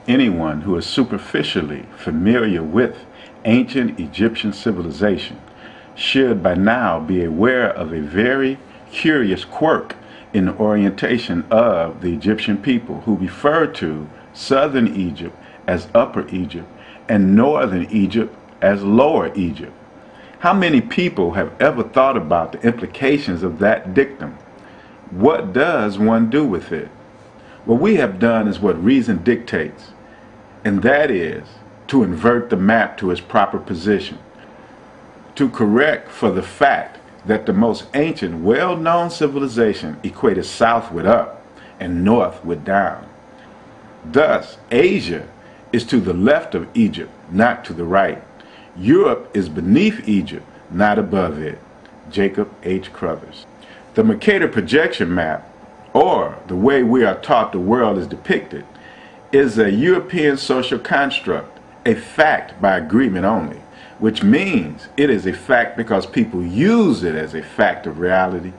Anyone who is superficially familiar with ancient Egyptian civilization should by now be aware of a very curious quirk in the orientation of the Egyptian people, who refer to southern Egypt as Upper Egypt and northern Egypt as Lower Egypt. How many people have ever thought about the implications of that dictum? What does one do with it? What we have done is what reason dictates, and that is to invert the map to its proper position, to correct for the fact that the most ancient, well-known civilization equated south with up and north with down. Thus, Asia is to the left of Egypt, not to the right. Europe is beneath Egypt, not above it. Jacob H. Crothers. The Mercator projection map, or the way we are taught the world is depicted, is a European social construct, a fact by agreement only, which means it is a fact because people use it as a fact of reality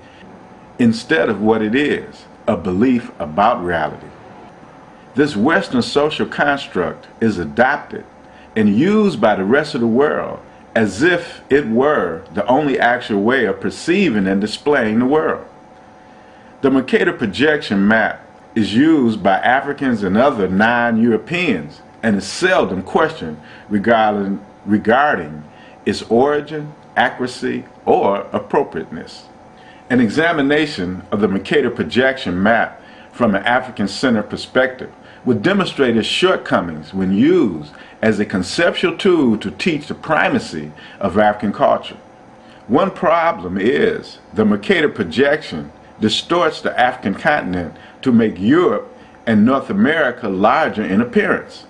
instead of what it is, a belief about reality. This Western social construct is adopted and used by the rest of the world as if it were the only actual way of perceiving and displaying the world. The Mercator projection map is used by Africans and other non-Europeans and is seldom questioned regarding its origin, accuracy, or appropriateness. An examination of the Mercator projection map from an African-centered perspective would demonstrate its shortcomings when used as a conceptual tool to teach the primacy of African culture. One problem is the Mercator projection distorts the African continent to make Europe and North America larger in appearance.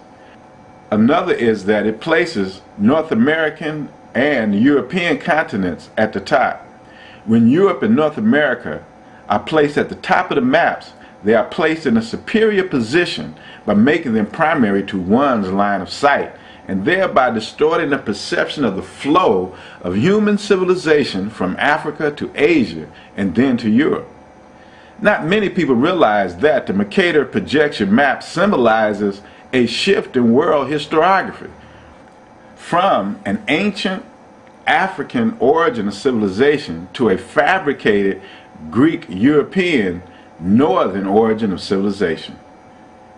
Another is that it places North American and European continents at the top. When Europe and North America are placed at the top of the maps, they are placed in a superior position by making them primary to one's line of sight, and thereby distorting the perception of the flow of human civilization from Africa to Asia and then to Europe. Not many people realize that the Mercator projection map symbolizes a shift in world historiography from an ancient African origin of civilization to a fabricated Greek-European northern origin of civilization.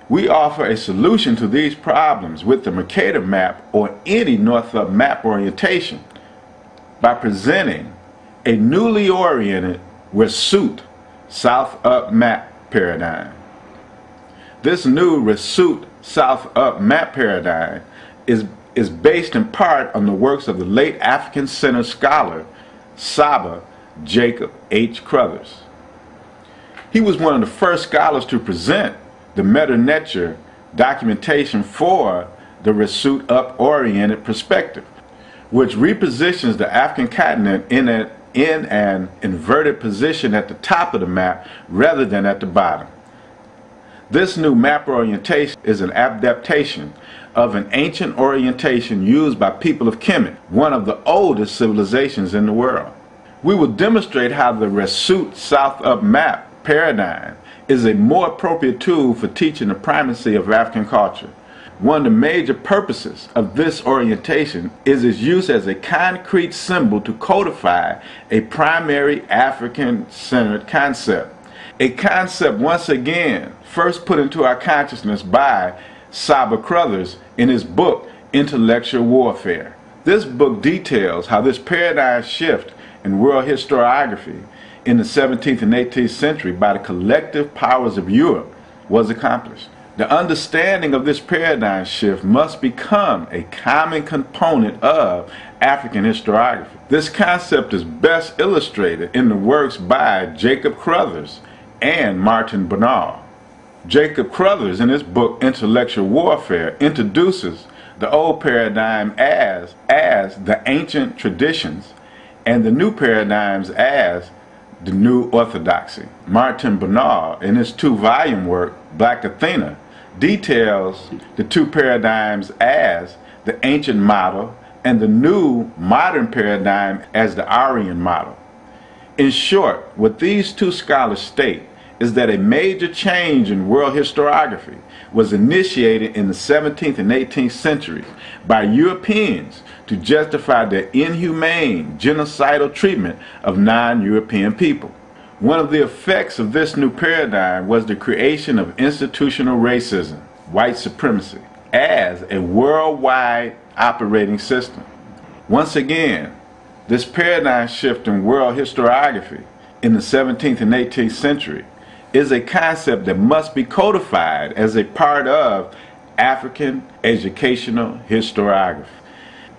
We offer a solution to these problems with the Mercator map or any north-up map orientation by presenting a newly oriented Result south-up map paradigm. This new Result south-up map paradigm is based in part on the works of the late African-centered scholar Saba Jacob H. Crothers. He was one of the first scholars to present the meta-nature documentation for the Result up-oriented perspective, which repositions the African continent in an inverted position at the top of the map rather than at the bottom. This new map orientation is an adaptation of an ancient orientation used by people of Kemet, one of the oldest civilizations in the world. We will demonstrate how the Result south-up map paradigm is a more appropriate tool for teaching the primacy of African culture. One of the major purposes of this orientation is its use as a concrete symbol to codify a primary African-centered concept. A concept, once again, first put into our consciousness by Saba Crothers in his book, Intellectual Warfare. This book details how this paradigm shift in world historiography in the 17th and 18th century by the collective powers of Europe was accomplished. The understanding of this paradigm shift must become a common component of African historiography. This concept is best illustrated in the works by Jacob Crothers and Martin Bernal. Jacob Crothers, in his book Intellectual Warfare, introduces the old paradigm as the ancient traditions and the new paradigms as the new orthodoxy. Martin Bernal, in his two-volume work, Black Athena, details the two paradigms as the ancient model and the new modern paradigm as the Aryan model. In short, what these two scholars state is that a major change in world historiography was initiated in the 17th and 18th centuries by Europeans to justify their inhumane, genocidal treatment of non-European people. One of the effects of this new paradigm was the creation of institutional racism, white supremacy, as a worldwide operating system. Once again, this paradigm shift in world historiography in the 17th and 18th century is a concept that must be codified as a part of African educational historiography.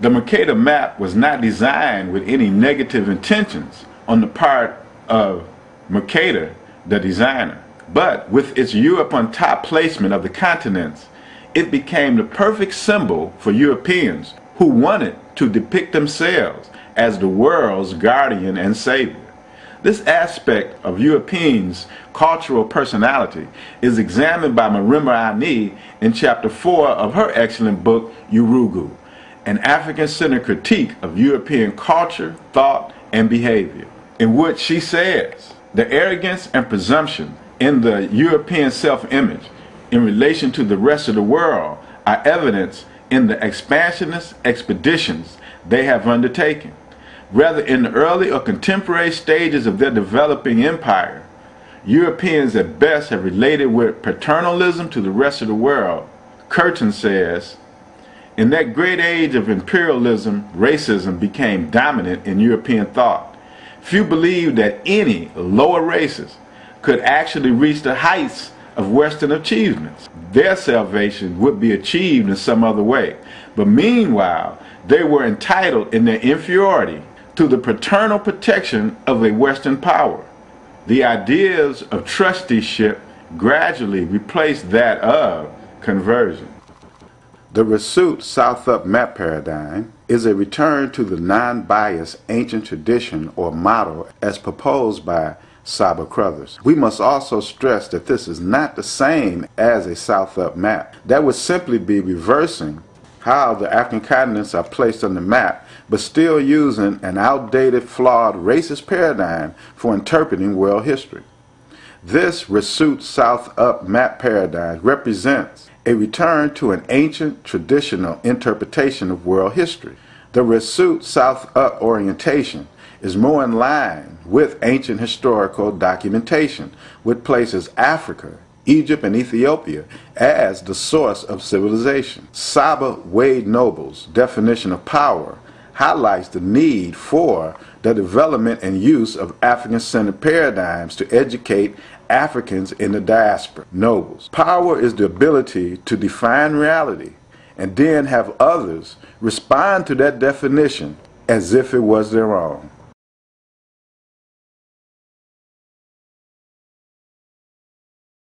The Mercator map was not designed with any negative intentions on the part of Mercator, the designer, but with its Europe on top placement of the continents, it became the perfect symbol for Europeans who wanted to depict themselves as the world's guardian and savior. This aspect of Europeans' cultural personality is examined by Marimba Ani in chapter 4 of her excellent book, Urugu, an African-centered critique of European culture, thought, and behavior, in which she says, the arrogance and presumption in the European self-image in relation to the rest of the world are evidenced in the expansionist expeditions they have undertaken. Rather, in the early or contemporary stages of their developing empire, Europeans at best have related with paternalism to the rest of the world. Curtin says, in that great age of imperialism, racism became dominant in European thought. Few believed that any lower races could actually reach the heights of Western achievements. Their salvation would be achieved in some other way. But meanwhile, they were entitled in their inferiority to the paternal protection of a Western power. The ideas of trusteeship gradually replaced that of conversion. The Result South-Up map paradigm is a return to the non-biased ancient tradition or model as proposed by Saba Crothers. We must also stress that this is not the same as a South-Up map. That would simply be reversing how the African continents are placed on the map, but still using an outdated, flawed, racist paradigm for interpreting world history. This Result South-Up map paradigm represents a return to an ancient, traditional interpretation of world history. The Result South-Up orientation is more in line with ancient historical documentation, which places Africa, Egypt, and Ethiopia as the source of civilization. Saba Wade Noble's definition of power highlights the need for the development and use of African-centered paradigms to educate Africans in the diaspora. Nobles. Power is the ability to define reality and then have others respond to that definition as if it was their own.